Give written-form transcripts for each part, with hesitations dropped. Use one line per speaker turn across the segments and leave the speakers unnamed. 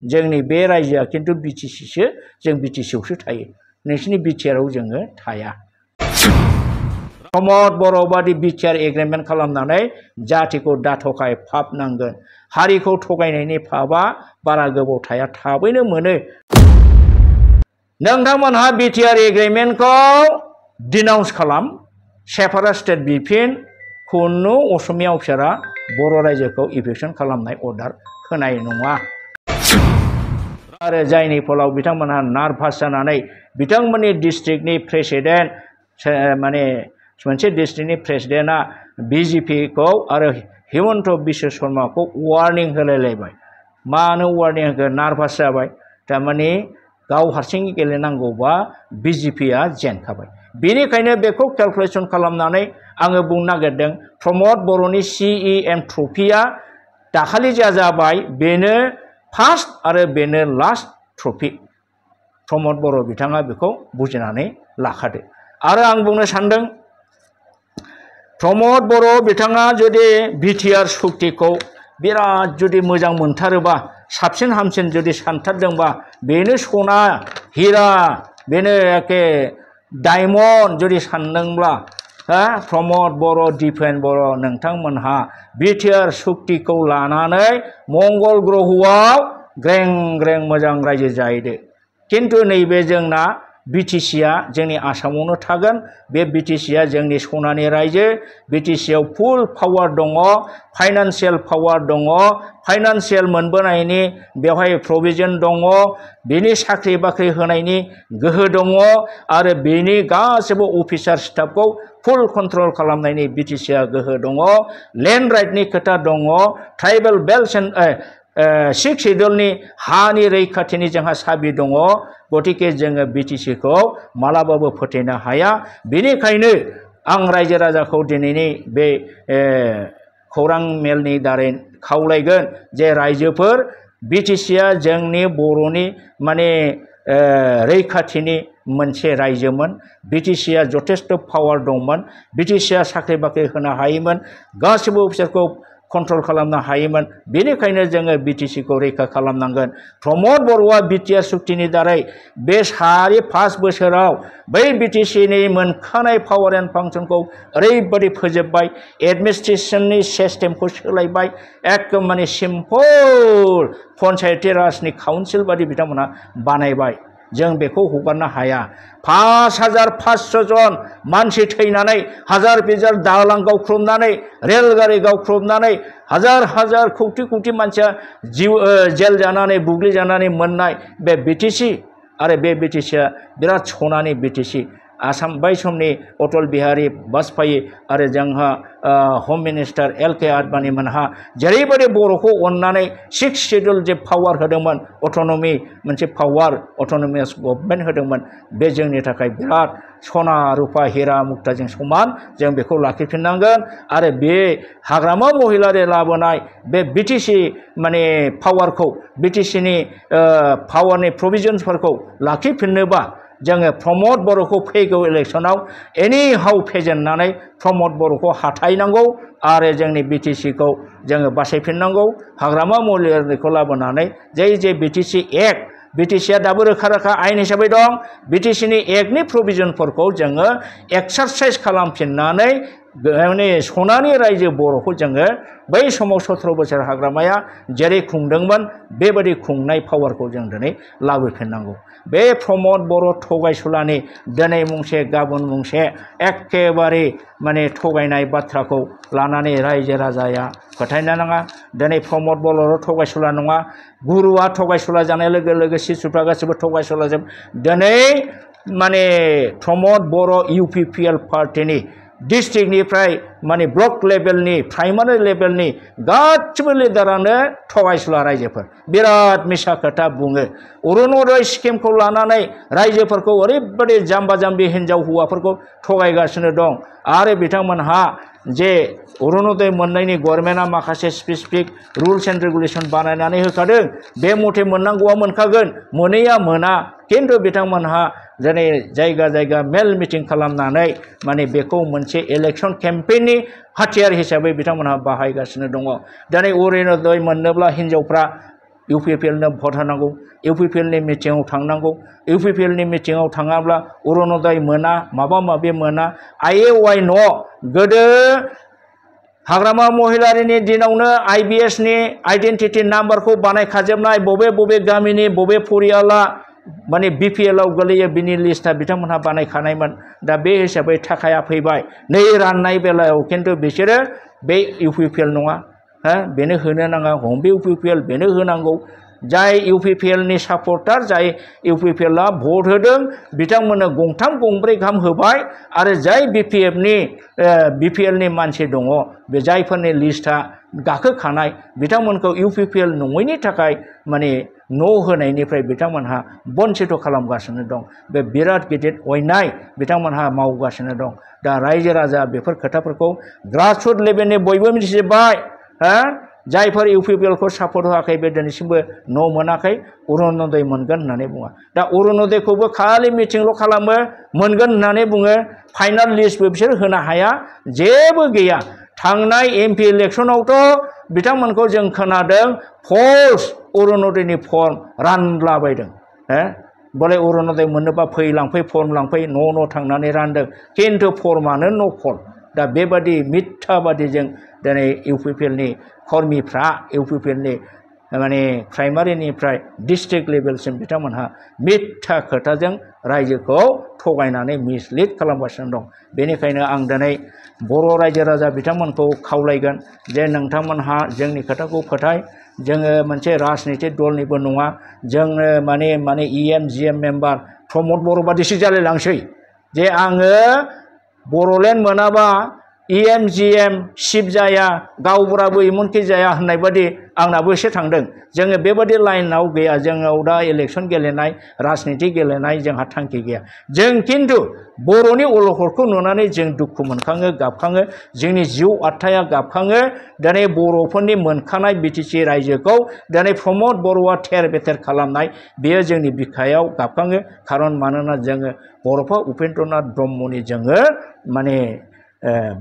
जोंनि बे रायजोआ खिन्थु बिटिसिसो जों बिटिसियावसो थायो नोंसिनि बिटिआरआव जोङो थाया प्रमद बर' बादि बिटिआर एग्रिमेन्ट खालामनानै जातिखौ दाथखाय फाब नांगोन हारिखौ थगायनायनि फाबा बारा गोबाव थाया थाबैनो मोनो नोंथांमोनहा बिटिआर एग्रिमेन्टखौ डिनाउन्स खालाम सेपारेट स्टेट बिफिन खुनु असमिया अफिसारा बर' रायजोखौ इभिक्सन खालामनाय अर्डार होनाय नङा आरो जायनि फलाव बिथांमोनहा नार्भास जानानै बिथांमोननि डिस्ट्रिक्टनि प्रेसिडेन्ट माने मोनसे डिस्ट्रिक्टनि प्रेसिडेन्टआ बिजेपिखौ आरो हिमन्त बिश्व शर्माखौ वार्निं होलायलायबाय मानो वार्निं होखो नार्भास जाबाय थारमाने गाव हारसिं गेलेनांगौबा बिजेपिआ जेनखाबाय बेनिखायनो बेखौ केलकुलेसन खालामनानै आङो बुंनो नागिरदों प्रमद बर'नि CEM ट्रफिया दाखालि जाबाय बेनो फार्स्ट आरो बेनो लास्ट ट्रफि प्रमद बर' बिथाङा बेखौ बुजिनानै लाखादो आरो आं बुंनो सानदों प्रमद बर' बिथाङा जुदि बिटिआर सुक्तिखौ बिराद जुदि मोजां मोनथारोबा साबसिन हामसिन जुदि सानथारदोंबा बेनो सना हिरा बेनो एखे डायमन्ड जुदि सानदोंब्ला प्रमद बर' दिपेन बर' नोंथांमोनहा बिटिआर सुक्तिखौ लानानै मंगल ग्रहआव ग्रें ग्रें मोजां रायजो जाहैदो किन्तु नैबे जोंना बिटिसिआ जोंनि आसामावनो थागोन बे बिटिसिआ जोंनि सनानि रायजो बिटिसिआव फुल पावार दङ फाइनान्सियेल पावार दङ फाइनान्सियेल मोनबोनायनि बेवहाय प्रभिजन दङ बेनि साख्रि बाख्रि होनायनि गोहो दङ आरो बेनि गासैबो अफिसार स्टाफखौ फुल कन्ट्रल खालामनायनि बिटिसिआ गोहो दङ लेन्ड राइटनि खोथा दङ ट्राइबेल बेल्ट सिक्स शेड्युलनि हानि रैखाथिनि जोंहा साबि दङ गतिके जोङो बिटिसिखौ मालाबाबो फोथायनो हाया बेनिखायनो आं रायजो राजाखौ दिनैनि बे खौरां मेलनि दारै खावलायगोन जे रायजोफोर बिटिसिआ जोंनि बर'नि माने रैखाथिनि मोनसे रायजोमोन बिटिसिआ जथेस्थ पावार दंमोन बिटिसिआ साख्रि बाख्रि होनो हायोमोन गासिबो अफिसारखौ कन्ट्रल खालामनो हायोमोन बेनिखायनो जोङो बिटिसिखौ रैखा खालामनांगोन प्रमद बर'आ बिटिआर सुक्तिनि दारै बे 5 बोसोराव बै बिटिसिनि मोनखानाय पावार एन्ड फांसनखौ ओरैबादि फोजोबबाय एडमिनिस्ट्रेसननि सिस्टेमखौ सोलायबाय एकदम माने सिम्पल पन्चायती राजनि काउन्सिल बादि बिथांमोना बानायबाय जों बेखौ हगारनो हाया 5500 जन मानसि थैनानै हाजार बिजार दालां गावख्रबनानै रेलगारि गावख्रबनानै हाजार कौटि कौटि मानसिया जिउ जेल जानानै बुग्लि जानानै मोननाय बे बिटिसि आरो बे बिटिसिआ बिराद सनानि बिटिसि आसाम बै समनि अटल बिहारी वाजपेयी आरो जोंहा होम मिनिस्टार LK आडवाणी मोनहा जेरैबायदि बर'खौ अननानै 6 शेड्युल जे पावार होदोंमोन अट'नमि मोनसे पावार अट'नमियास गभर्नमेन्ट होदोंमन बे जोंनि थाखाय बिराद सना रुपा हिरा मुक्ताजों समान जों बेखौ लाखिफिननांगोन आरो बे हाग्रामा महिलारि लाबोनाय बे बिटिसि माने पावारखौ बिटिसिनि पावारनि प्रभिजन्सफोरखौ लाखिफिननोबा जोङो प्रमद बर'खौ फैगौ इलेक्सनाव एनि हाउ फेजेननानै प्रमद बर'खौ हाथायनांगौ आरो जोंनि बिटिसिखौ जोङो बासायफिननांगौ हाग्रामा महिलारिखौ लाबोनानै जे बिटिसि एक्ट बिटिसिआ दाबो रोखा आयेन हिसाबै दं बिटिसिनि एक्टनि प्रभिजनफोरखौ जोङो एक्सारसाइज खालामफिननानै माने सनानि रायजो बर'खौ जोङो बै समाव 17 बोसोर हाग्रामाया जेरै खुंदोंमोन बेबायदि खुंनाय पावारखौ जों दिनै लाबोफिननांगौ बे प्रमद बर' थगायसुलानि दिनै मुंसे गाबोन मुंसे एखेबारे माने थगायनाय बाथ्राखौ लानानै रायजो राजाया फोथायनो नाङा दिनै प्रमद बर'ल' थगायसुला नङा गुरुआ थगायसुला जानाय लोगो लोगो शिशुफ्रा गासिबो थगायसुलाजोब दिनै माने प्रमद बर' UPPL पार्टीनि डिस्ट्रिक्टनिफ्राय माने ब्लक लेभेलनि प्राइमारि लेभेलनि गासिबो लिडारानो थगायसुला रायजोफोर बिराद मिसा खोथा बुङो अरुणोदय स्किमखौ लानानै रायजोफोरखौ ओरैबायदि जाम्बा जाम्बि हिनजाव हौवाफोरखौ थगायगासिनो दं आरो बिथांमोनहा जे अरुणोदय मोननायनि गभर्नमेन्टआ माखासे स्पेसिफिक रुल्स एन्ड रेगुलेसन बानायनानै होखादों बे मथे मोननांगौआ मोनखागोन मोनैया मोना किन्तु बिथांमोनहा दिनै जायगा मेल मिटिं खालामनानै माने बेखौ मोनसे इलेक्शन केम्पेइननि हाथियार हिसाबै बिथांमोनहा बाहायगासिनो दङ दिनै अरुणोदय मोननोब्ला हिनजावफ्रा इउपिपिएलनो भट होनांगौ इउपिपिएलनि मिटिङाव थांनांगौ इउपिपिएलनि मिटिङाव थाङाब्ला अरुणोदय मोना माबा माबि मोना IAY न' गोदो हाग्रामा महिलारिनि दिनावनो IBSनि आइडेन्टिटि नाम्बारखौ बानायखाजोबनाय बबे गामिनि बबे फरियाला माने BPLआव गोलैयो बिनि लिस्टआ बिथांमोनहा बानायखानायमोन दा बे हिसाबै थाखाया फैबाय नै राननाय बेलायाव खिन्थु बिसोरो बे इउपिपिएल नङा बेनो होनो नाङा हम इउपिपिएल बेनो होनांगौ जाय इउपिपिएलनि सापर्टार जाय इउपिपिएलआ भट होदों बिथांमोननो गंथाम गंब्रै गाहाम होबाय आरो जाय बिपिएलनि मानसि दङ बे जायफोरनि लिस्टआ गाखोखानाय बिथांमोनखौ इउपिपिएल नङैनि थाखाय माने न' होनायनिफ्राय बिथांमोनहा बन्सित खालामगासिनो दं बे बिराद गिदिर अयनाय बिथांमोनहा मावगासिनो दं दा रायजो राजा बेफोर खोथाफोरखौ ग्रासरुट लेभेलनि बयबो मिथिजोब्बाय जायफोर इउपिपिएलखौ सापर्ट होआखै बे दिनैसिमबो न' मोनाखै अरुणोदय मोनगोन होननानै बुङा दा अरुणोदयखौबो खालि मिटिंल' खालामो मोनगोन होननानै बुङो फाइनाल लिस्टबो बिसोर होनो हाया जेबो गैया थांनाय MP इलेक्सनावथ' बिथांमोनखौ जों खोनादों फल्स अरुणोदयनि फर्म रानलाबायदों बोले अरुणोदय मोननोबा लांफै फर्म लांफै न' थांनानै रानदों खिन्थु फर्मानो नकल दा बेबादि मिथ्याबादिजों दिनै इउपिपिएलनि कर्मिफ्रा इउपिपिएलनि माने प्राइमारिनिफ्राय डिस्ट्रिक्ट लेभेलसिम बिथांमोनहा मिथ्या खोथाजों रायजोखौ थगायनानै मिसलिड खालामगासिनो दं बेनिखायनो आं दिनै बर' रायजो राजा बिथांमोनखौ खावलायगोन जे नोंथांमोनहा जोंनि खोथाखौ फोथाय जोङो मोनसे राजनितिक दलनिबो नङा जोङो माने EM-GM मेम्बार प्रमद बर' बादिसो जालायलांसै जे आङो बर'लेण्ड मोनाबा EM-GM सिप जाया गावबुराबो इमुनखि जाया होननाय बादि आंनाबो एसे थांदों जोङो बेबादि लाइनाव गैया जोंनाव दा इलेक्सन गेलेनाय राजनिति गेलेनाय जोंहा थांखि गैया जों खिन्थु बर'नि अलखदखौ नुनानै जों दुखु मोनखाङो गाबखाङो जोंनि जिउ आत्माया गाबखाङो दिनै बर'फोरनि मोनखानाय BTC रायजोखौ दिनै प्रमद बर'आ थेर बेथेर खालामनाय बेयो जोंनि बिखायाव गाबखाङो खारन मानोना जोङो बर'फा उपेन्द्रनाथ ब्रह्मनि जोङो माने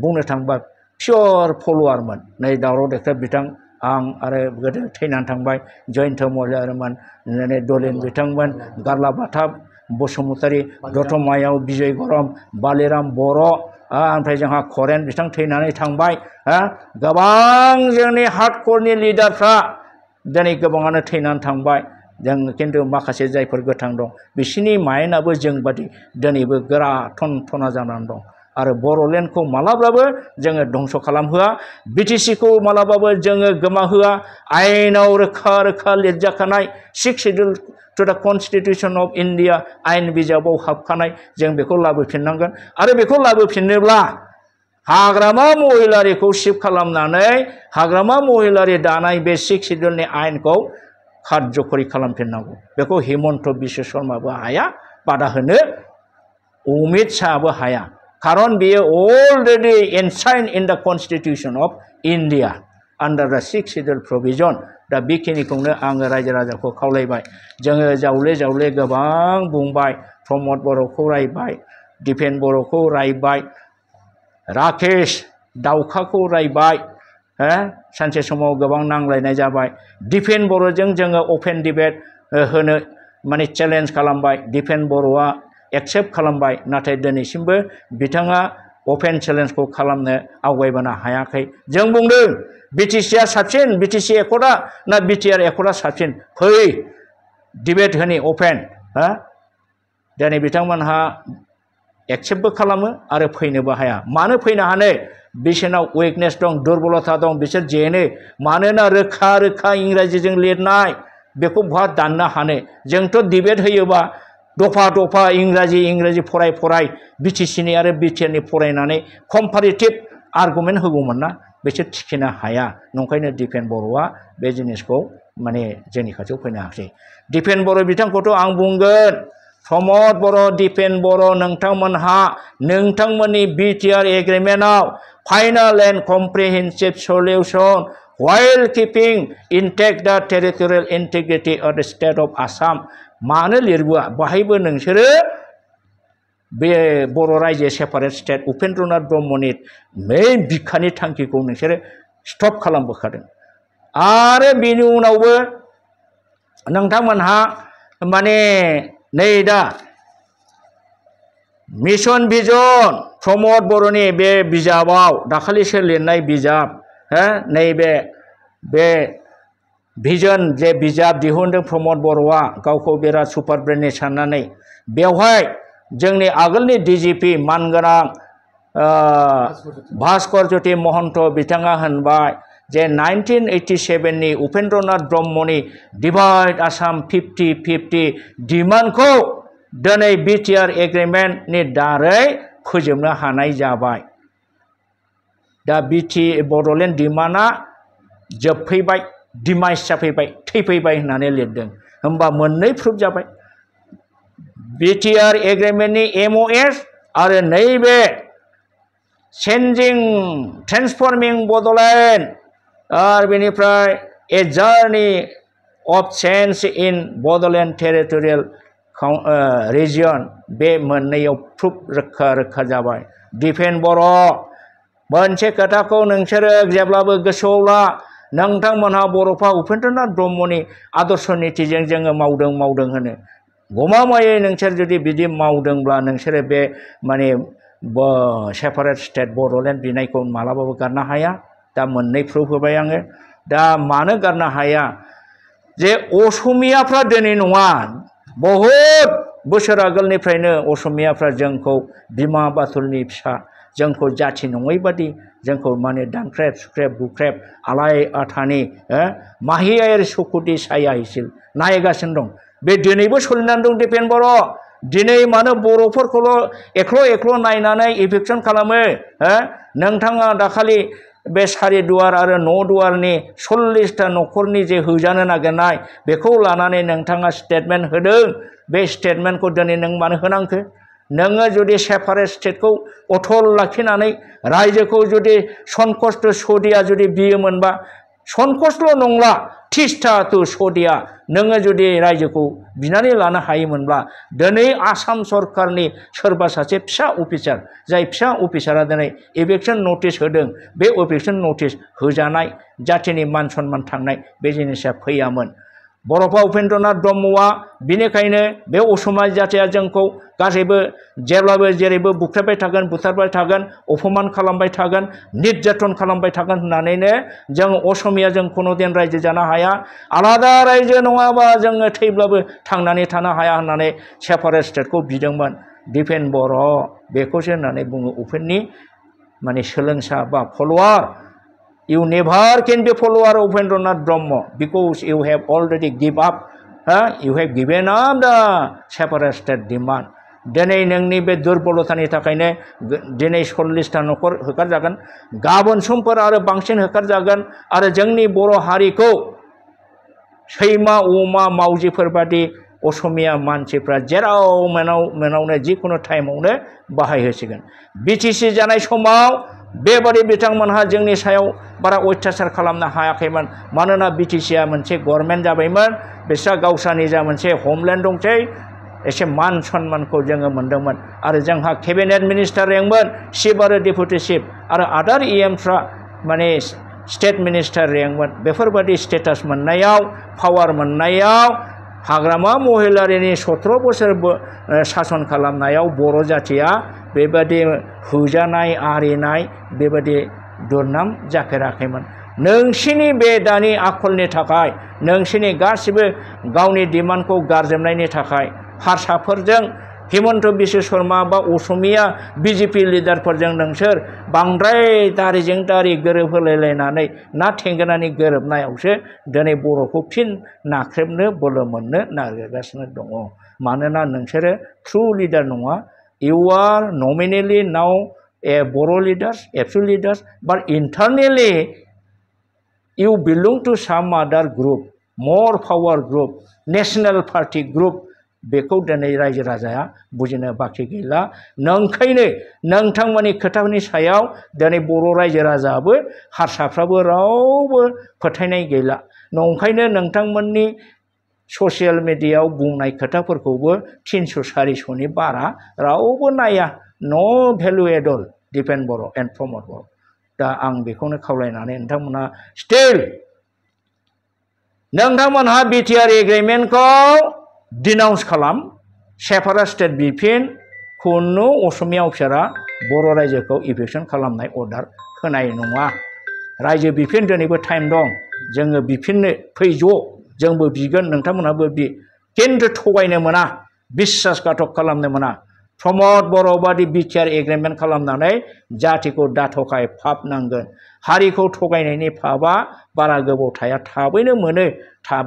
बुंनो थांबा पियर फल'वारमोन नै दावराव देख्रेब बिथां आं आरो गोदो थैनानै थांबाय जयन्त महिलारिमोन दलिन बिथांमोन गारलाबाथा बसुमतारी दतमायाव बिजय गरम बालिराम बर' ओमफ्राय जोंहा खरेन बिथां थैनानै थांबाय गोबां जोंनि हार्डकरनि लिडारफ्रा दिनै गोबाङानो थैनानै थांबाय जों खिन्थु माखासे जायफोर गोथां दं बिसोरनि माइन्डआबो जोंबादि दिनैबो गोरा थना जानानै दं आरो बर'लेण्डखौ मालाबाबो जोङो धंस खालामहोआ BTCखौ मालाबाबो जोङो गोमाहोआ आयेनाव रोखा लिरजाखानाय 6 शिड्युल टु द कन्स्टिटिउसन अफ इन्डिया आयेन बिजाबाव हाबखानाय जों बेखौ लाबोफिननांगोन आरो बेखौ लाबोफिननोब्ला हाग्रामा महिलारिखौ शिफ्ट खालामनानै हाग्रामा महिलारि दानाय बे 6 शिड्युलनि आयेनखौ कार्यकरि खालामफिननांगौ बेखौ हिमन्त बिश्व शर्माबो हाया बादा होनो अमित शाहबो हाया खारन बियो already एनसाइन्ड in the constitution of India आन्डार द 6 शिड्युल प्रभिजन दा बेखिनिखौनो आङो रायजो राजाखौ खावलायबाय जोङो जावले गोबां बुंबाय प्रमद बर'खौ रायबाय दिपेन बर'खौ रायबाय राकेश दाउखाखौ रायबाय सानसे समाव गोबां नांलायनाय जाबाय दिपेन बर'जों जोङो अपेन डिबेट होनो माने चेलेन्ज खालामबाय दिपेन बर'आ एक्सेप्ट खालामबाय नाथाय दिनैसिमबो बिथाङा अपेन चेलेन्जखौ खालामनो आवगायबोनो हायाखै जों बुंदों BTCआ साबसिन BTC एकर्डआ ना BTR एकर्डआ साबसिन फै डिबेट होनि अपेन दिनै बिथांमोनहा एक्सेप्टबो खालामो आरो फैनोबो हाया मानो फैनो हानो बिसोरनाव उइकनेस दं दुर्बलता दं बिसोर जेनो मानोना रोखा इंराजिजों लिरनाय बेखौ बहा दाननो हानो जोंथ' डिबेट होयोबा दफा इंराजि फराय BTCनि आरो BTRनि फरायनानै कम्पारेटिभ आर्गुमेन्ट होगौमोन ना बिसोर थिखिनो हाया नंखायनो दिपेन बर'आ बे जिनिसखौ माने जोंनि खाथियाव फैनो हायाखै दिपेन बर' बिथांखौथ' आं बुंगोन प्रमद बर' दिपेन बर' नोंथांमोनहा नोंथांमोननि BTR एग्रिमेन्टआव final and comprehensive solution while keeping intact the territorial integrity of the state of Assam मानो लिरबोआ बाहायबो नोंसोरो बे बर' रायजो सेपारेट स्टेट उपेन्द्रनाथ ब्रह्मनि मेइन बिखानि थांखिखौ नोंसोरो स्टप खालामबोखादों आरो बेनि उनावबो नोंथांमोनहा माने नै दा मिशन भिजन प्रमद बर'नि बे बिजाबाव दाखालिसो लिरनाय बिजाब नैबे बे भिजन जे बिजाब दिहुनदों प्रमद बर'आ गावखौ बिराद सुपार ब्रेननि साननानै बेवहाय जोंनि आगोलनि डिजिपि मानगोनां भास्कर ज्योति महन्त बिथाङा होनबाय जे 1987 नि उपेन्द्रनाथ ब्रह्मनि डिवाइड आसाम 50-50 डिमान्डखौ दिनै बिटिआर एग्रिमेन्टनि दारै फोजोबनो हानाय जाबाय। दा बड'लेण्ड डिमान्डआ जोबफैबाय, डिमाइस जाफैबाय, थैफैबाय होननानै लिरदों। होमबा मोननै प्रुफ जाबाय, बिटिआर एग्रिमेन्टनि MOS आरो नैबे चेन्जिं ट्रेन्सफर्मिं बड'लेण्ड आरो बेनिफ्राय a journey of change in Bodoland territorial region बे मोननैयाव प्रुफ रोखा रोखा जाबाय। दिपेन बर' मोनसे खोथाखौ नोंसोरो जेब्लाबो गोसोआव ला, नोंथांमोनहा बर'फा उपेन्द्रनाथ ब्रह्मनि आदर्श नितिजों जोङो मावदों होनो गमामायै नोंसोर जुदि बिदि मावदोंब्ला नोंसोरो बे माने सेपारेट स्टेट बड'लेण्ड बिनायखौ मालाबाबो गारनो हाया। दा मोननै प्रुफ होबाय आङो। दा मानो गारनो हाया जे असमियाफ्रा दिनै नङा, बहुद बोसोर आगोलनिफ्रायनो असमियाफ्रा जोंखौ बिमा बाथुलनि फिसा, जोंखौ जाथि नङै बादि जोंखौ माने दानख्रेब सुख्रेब बुख्रेब आलाय आथानि माहियारि सुखुथि साया हिसिल नायगासिनो दं। बे दिनैबो सोलिनानै दं दिपेन बर'। दिनै मानो बर'फोरखौल' एख्ल' नायनानै इभिकसन खालामो? नोंथाङा दाखालि बे सारिदुवार आरो न'दुवारनि 40टा न'खरनि जे होजानो नागिरनाय बेखौ लानानै नोंथाङा स्टेटमेन्ट होदों। बे स्टेटमेन्टखौ दिनै नों मानो होनांखो? नोङो जुदि सेपारेट स्टेटखौ अथल लाखिनानै रायजोखौ जुदि संकष्ट सदिया जुदि बियोमोनबा, संकष्टल' नंला तिस्ता टु सदिया नोङो जुदि रायजोखौ बिनानै लानो हायोमोनब्ला दिनै आसाम सरकारनि सोरबा सासे फिसा अफिसार, जाय फिसा अफिसारा दिनै इभिकसन नटिस होदों, बे इभिकसन नटिस होजानाय जाथिनि मान सन्मान थांनाय बे जिनिसा फैयामोन। बर'फा उपेन्द्रनाथ ब्रह्मआ बिनिखायनो बे असमिया जाथिया जोंखौ गासैबो जेब्लाबो जेरैबो बुख्रेबबाय थागोन, बुथारबाय थागोन, अपमान खालामबाय थागोन, निर्यातन खालामबाय थागोन होननानैनो जों असमियाजों कुनुदिन रायजो जानो हाया, आलादा रायजो नङाबा जोङो थैब्लाबो थांनानै थानो हाया होननानै सेपारेट स्टेटखौ बिदोंमोन। दिपेन बर' बेखौसो होननानै बुङो उपेननि माने सोलोंसा बा फल'वार। You never can be follower of Upendranath Brahma because you have already give up. You have given up the separate state demand. दिनै नोंनि बे दुर्बलतानि थाखायनो दिनै 40टा न'खर होखारजागोन, गाबोन समफोर आरो बांसिन होखारजागोन आरो जोंनि बर' हारिखौ सैमा अमा मावजिफोर बादि असमिया मानसिफ्रा जेराव मेनावनो जिखुनु टाइमावनो बाहायहोसिगोन। बिटिसि जानाय समाव बेबादि बिथांमोनहा जोंनि सायाव बारा अत्याचार खालामनो हायाखैमोन, मानोना बिटिसिआ मोनसे गभर्नमेन्ट जाबायमोन, बिस्रा गावस्रा निजा मोनसे हमलेन्ड दंसै, एसे मान सन्मानखौ जोङो मोनदोंमोन आरो जोंहा केबिनेट मिनिस्टार रेंकमोन, चिफ आरो डेपुटि चिफ आरो आदार EMफ्रा माने स्टेट मिनिस्टार रेंकमोन। बेफोरबादि स्टेटास मोननायाव, पावार मोननायाव, हाग्रामा महिलारिनि 17 बोसोर सासन खालामनायाव बर' जाथिया बेबादि होजानाय आरिनाय बेबादि दुरनाम जाफेराखैमोन। नोंसिनि बे दानि आखलनि थाखाय, नोंसिनि गासिबो गावनि डिमान्डखौ गारजोबनायनि थाखाय हारसाफोरजों हिमन्त बिश्व शर्मा बा असमिया बिजेपि लिडारफोरजों नोंसोर बांद्राय दारिजों दारि गोरोबहोलायलायनानै ना थेंगोनानि गोरोबनायावसो दिनै बर'खौ फिन नाख्रेबनो बोलो मोननो नागिरगासिनो दङ। मानोना नोंसोरो ट्रु लिडार नङा। You are nominally now a Boro leaders, absolute leaders, but internally you belong to some other group, more power group, national party group. बेखौ दिनै रायजो राजाया बुजिनो बाखि गैला। नंखायनो नोंथांमोननि खोथानि सायाव दिनै बर' रायजो राजाबो हारसाफ्राबो रावबो फोथायनाय गैला। नंखायनो नोंथांमोननि ससियेल मिडियायाव बुंनाय खोथाफोरखौबो 300-400नि बारा रावबो नाया। नो भेलु et al Dipen Boro' and Pramod Boro'. दा आं बेखौनो खावलायनानै नोंथांमोना स्टिल नोंथांमोनहा बिटिआर एग्रिमेन्टखौ डिनाउन्स खालाम सेपारेट स्टेट बिफिन खुनु असमिया अफिसारा बर' रायजोखौ इभिकसन खालामनाय अर्डार होनाय नङा रायजो बिफिन दिनैबो टाइम दं जोङो बिफिननो फैज' जोंबो बिगोन नोंथांमोनहाबो बि खिन्थु थगायनो मोना बिश्वासघातक खालामनो मोना प्रमद बर' बादि बिटिआर एग्रिमेन्ट खालामनानै जातिखौ दाथखाय फाब नांगोन हारिखौ थगायनायनि फाबा बारा गोबाव थाया थाबैनो मोनो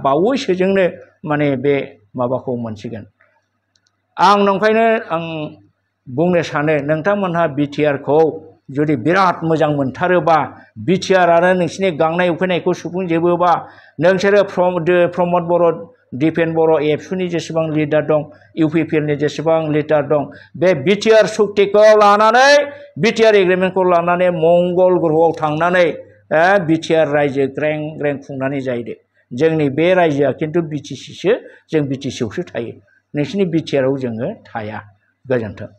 बावैसोजोंनो माने बे माबाखौ मोनसिगोन आं नंखायनो आं बुंनो सानो नोंथांमोनहा बिटिआरखौ जुदि बिराद मोजां मोनथारोबा बिटिआर आरो नोंसिनि गांनाय उखैनायखौ सुफुंजोबोबा नोंसोरो प्रमद बर' दिपेन बर' एबसुनि जेसेबां लिडार दं इउपिपिएलनि जेसेबां लिडार दं बे बिटिआर सुक्तिखौ लानानै बिटिआर एग्रिमेन्टखौ लानानै मंगल ग्रहआव थांनानै बिटिआर रायजो ग्रें ग्रें खुंनानै जाहैदो जोंनि बे रायजोआ खिन्थु बिटिसिसो जों बिटिसियावसो थायो नोंसिनि बिटिआरआव जोङो थाया गोजोन्थों